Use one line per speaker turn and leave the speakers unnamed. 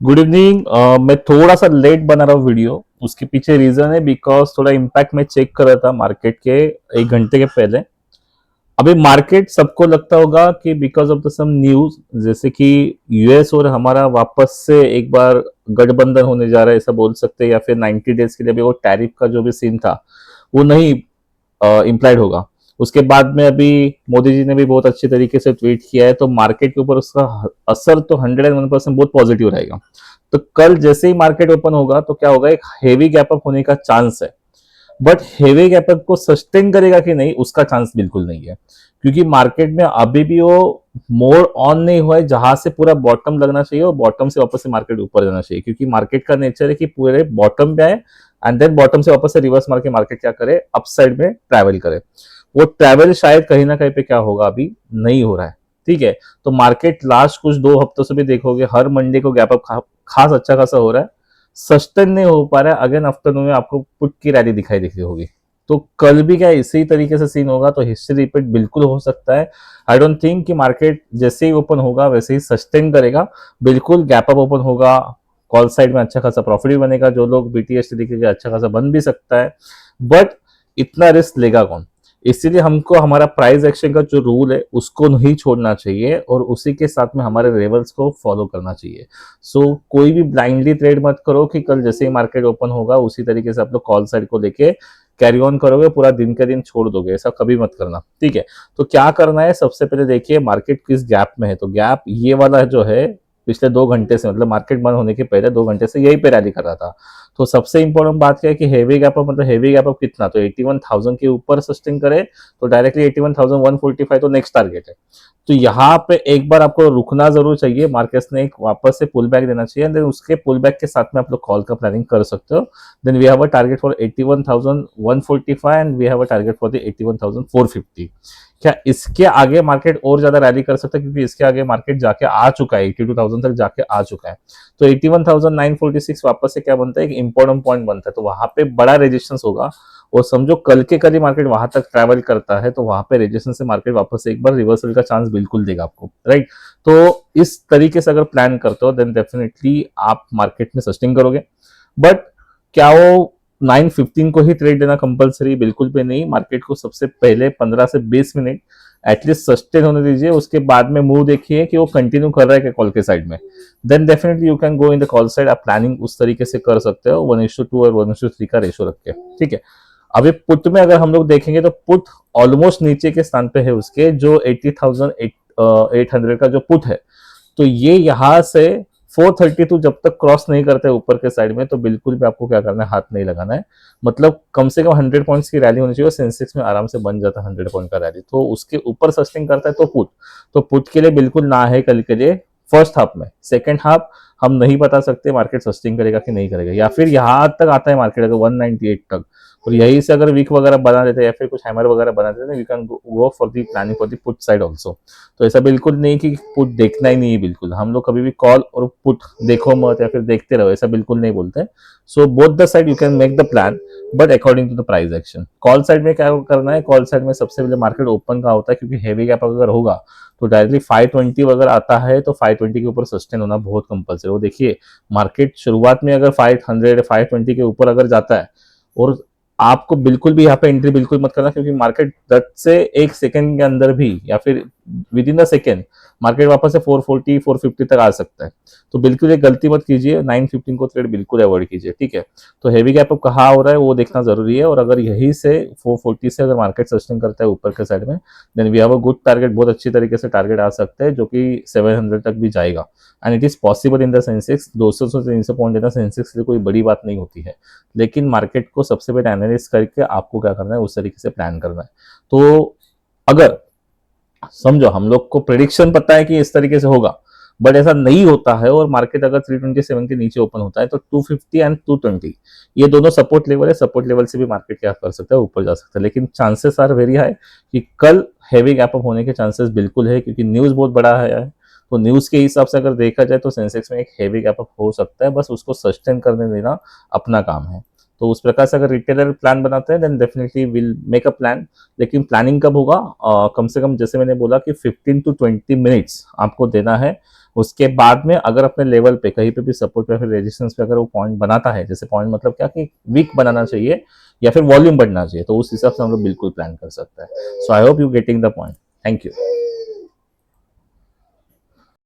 Good evening. मैं थोड़ा सा लेट बना रहा हूँ वीडियो। उसके पीछे रीजन है बिकॉज थोड़ा इम्पैक्ट मैं चेक कर रहा था मार्केट के 1 घंटे के पहले। अभी मार्केट सबको लगता होगा कि because of the some news, जैसे कि यूएस और हमारा वापस से एक बार गठबंधन होने जा रहा है ऐसा बोल सकते हैं, या फिर 90 डेज के लिए भी वो टैरिफ का जो भी सीन था वो नहीं इम्प्लाइड होगा। उसके बाद में अभी मोदी जी ने भी बहुत अच्छी तरीके से ट्वीट किया है, तो मार्केट के ऊपर उसका असर तो 101% बहुत पॉजिटिव रहेगा। तो कल जैसे ही मार्केट ओपन होगा तो क्या होगा, एक हेवी गैप अप होने का चांस है। बट हेवी गैप अप को सस्टेन करेगा कि नहीं उसका चांस बिल्कुल नहीं है, क्योंकि मार्केट में अभी भी वो मोर ऑन नहीं हुआ है जहां से पूरा बॉटम लगना चाहिए और बॉटम से वापस से मार्केट ऊपर जाना चाहिए, क्योंकि मार्केट का नेचर है कि पूरे बॉटम पे आए एंड देन बॉटम से वापस से रिवर्स मार के मार्केट क्या करे, अपसाइड में ट्रैवल करे। वो ट्रैवल शायद कहीं ना कहीं पे क्या होगा, अभी नहीं हो रहा है। ठीक है, तो मार्केट लास्ट कुछ 2 हफ्तों से भी देखोगे हर मंडे को गैप अप खास अच्छा खासा हो रहा है, सस्टेन नहीं हो पा रहा है। अगेन आफ्टरनून में आपको पुट की रैली दिखाई देती होगी। तो कल भी क्या इसी तरीके से सीन होगा, तो हिस्ट्री रिपीट बिल्कुल हो सकता है। आई डोंट थिंक कि मार्केट जैसे ही ओपन होगा वैसे ही सस्टेन करेगा। बिल्कुल गैप अप ओपन होगा, कॉल साइड में अच्छा खासा प्रॉफिट भी बनेगा, जो लोग बीटीएस दिखेगा अच्छा खासा बन भी सकता है। बट इतना रिस्क लेगा कौन? इसीलिए हमको हमारा प्राइस एक्शन का जो रूल है उसको नहीं छोड़ना चाहिए और उसी के साथ में हमारे लेवल्स को फॉलो करना चाहिए। सो कोई भी ब्लाइंडली ट्रेड मत करो कि कल जैसे ही मार्केट ओपन होगा उसी तरीके से आप लोग कॉल साइड को लेके कैरी ऑन करोगे, पूरा दिन के दिन छोड़ दोगे, ऐसा कभी मत करना। ठीक है, तो क्या करना है, सबसे पहले देखिए मार्केट किस गैप में है। तो गैप ये वाला जो है पिछले 2 घंटे से, मतलब मार्केट बंद होने के पहले 2 घंटे से यही पे रैली कर रहा था। तो सबसे इंपॉर्टेंट बात क्या है कि हेवी गैप अप, मतलब हेवी गैप अप कितना, तो 81,000 के ऊपर सस्टेन करे तो डायरेक्टली 81,145 तो नेक्स्ट टारगेट है। तो यहाँ पे एक बार आपको रुकना जरूर चाहिए, मार्केट्स ने एक वापस से पुल बैक देना चाहिए, देन उसके पुल बैक के साथ में आप लोग कॉल का प्लानिंग कर सकते हो। Then we have a target for 81,145 and we have a target for the 81,450। क्या इसके आगे मार्केट और ज्यादा रैली कर सकता है, क्योंकि इसके आगे मार्केट जाके आ चुका है, 82,000 तक जाके आ चुका है। तो 81,946 वापस से क्या बनता है, एक इंपॉर्टेंट पॉइंट बनता है, तो वहां पे बड़ा रेजिस्टेंस होगा। और समझो कल के कल ही मार्केट वहां तक ट्रैवल करता है, तो वहां पे रेजिस्टेंस से मार्केट वापस से एक बार रिवर्सल का चांस बिल्कुल देगा आपको, राइट। तो इस तरीके से अगर प्लान करते हो देन डेफिनेटली आप मार्केट में सस्टेन करोगे। बट क्या वो 9:15 को ही ट्रेड देना कंपलसरी? बिल्कुल भी नहीं। मार्केट को सबसे पहले 15 से 20 मिनट एटलीस्ट सस्टेन होने दीजिए, उसके बाद में मूव देखिए कि वो कंटिन्यू कर रहा है क्या कॉल के साइड में। Then definitely you can go in the call side. आप प्लानिंग उस तरीके से कर सकते हो 1:2 और 1:3 का रेशो रख के। ठीक है, अभी पुट में अगर हम लोग देखेंगे तो पुट ऑलमोस्ट नीचे के स्थान पे है उसके, जो 80,800 का जो पुट है। तो ये यहाँ से 432 जब तक क्रॉस नहीं करते ऊपर के साइड में, तो बिल्कुल भी आपको क्या करना है, हाथ नहीं लगाना है। मतलब कम से कम 100 पॉइंट्स की रैली होनी चाहिए, सेंसेक्स में आराम से बन जाता है 100 पॉइंट का रैली। तो उसके ऊपर सस्टेन करता है तो पुट, तो पुट के लिए बिल्कुल ना है कल के लिए फर्स्ट हाफ में। सेकेंड हाफ हम नहीं बता सकते मार्केट सस्टेन करेगा कि नहीं करेगा, या फिर यहाँ तक आता है मार्केट अगर 198 तक, और यही से अगर वीक वगैरह बना देते हैं या फिर कुछ हैमर वगैरह बना देते हैं, we can go for the planning for the put side also. तो ऐसा बिल्कुल नहीं कि पुट देखना ही नहीं है, बिल्कुल हम लोग कभी भी कॉल और पुट देखो मत या फिर देखते रहो, ऐसा बिल्कुल नहीं बोलते। So both the side you can make the plan, but according to the price action. Call side में क्या करना है, कॉल साइड में सबसे पहले मार्केट ओपन का होता है, क्योंकि हेवी गैप अगर होगा तो डायरेक्टली 520 अगर आता है तो 520 के ऊपर सस्टेन होना बहुत कंपल्सरी। वो देखिए मार्केट शुरुआत में अगर 500 520 के ऊपर अगर जाता है, और आपको बिल्कुल भी यहाँ पे एंट्री बिल्कुल मत करना, क्योंकि मार्केट 10 से 1 सेकंड के अंदर भी या फिर with in the second market वापस से 440 450 तक आ सकता है। तो बिल्कुल ये गलती मत कीजिए, 9:15 को ट्रेड बिल्कुल अवॉइड कीजिए। ठीक है, तो हेवी गैप अप कहाँ हो रहा है वो देखना जरूरी है, और अगर यही से 440 से अगर मार्केट सस्टेन करता है ऊपर के साइड में, then we have a good target, बहुत अच्छी तरीके से टारगेट आ सकता है जो कि 700 तक भी जाएगा। And it is possible in the Sensex. 200 से 300 पॉइंट देना सेंसेक्स के लिए कोई बड़ी बात नहीं होती है, लेकिन मार्केट को सबसे पहले एनालिस करके आपको क्या करना है उस तरीके से प्लान करना है। तो अगर समझो हम लोग को प्रिडिक्शन पता है कि इस तरीके से होगा, बट ऐसा नहीं होता है और मार्केट अगर 327 के नीचे ओपन होता है तो 250 एंड 220 ये दोनों सपोर्ट लेवल है। सपोर्ट लेवल से भी मार्केट क्या कर सकता है, ऊपर जा सकता है, लेकिन चांसेस आर वेरी हाई कि कल हैवी गैप अप होने के चांसेस बिल्कुल है, क्योंकि न्यूज बहुत बड़ा है। तो न्यूज के हिसाब से अगर देखा जाए तो सेंसेक्स में एक हैवी गैप अप हो सकता है, बस उसको सस्टेन करने देना अपना काम है। तो उस प्रकार से अगर रिटेलर प्लान बनाते हैं then definitely will make a plan. लेकिन प्लानिंग कब होगा, कम से कम जैसे मैंने बोला कि 15 to 20 मिनट्स आपको देना है, उसके बाद में अगर अपने लेवल पे कहीं पे भी सपोर्ट या फिर रेजिस्टेंस पे अगर वो पॉइंट बनाता है, जैसे पॉइंट मतलब क्या कि वीक बनाना चाहिए या फिर वॉल्यूम बढ़ना चाहिए, तो उस हिसाब से हम लोग बिल्कुल प्लान कर सकते हैं। So I hope you getting the point. Thank you.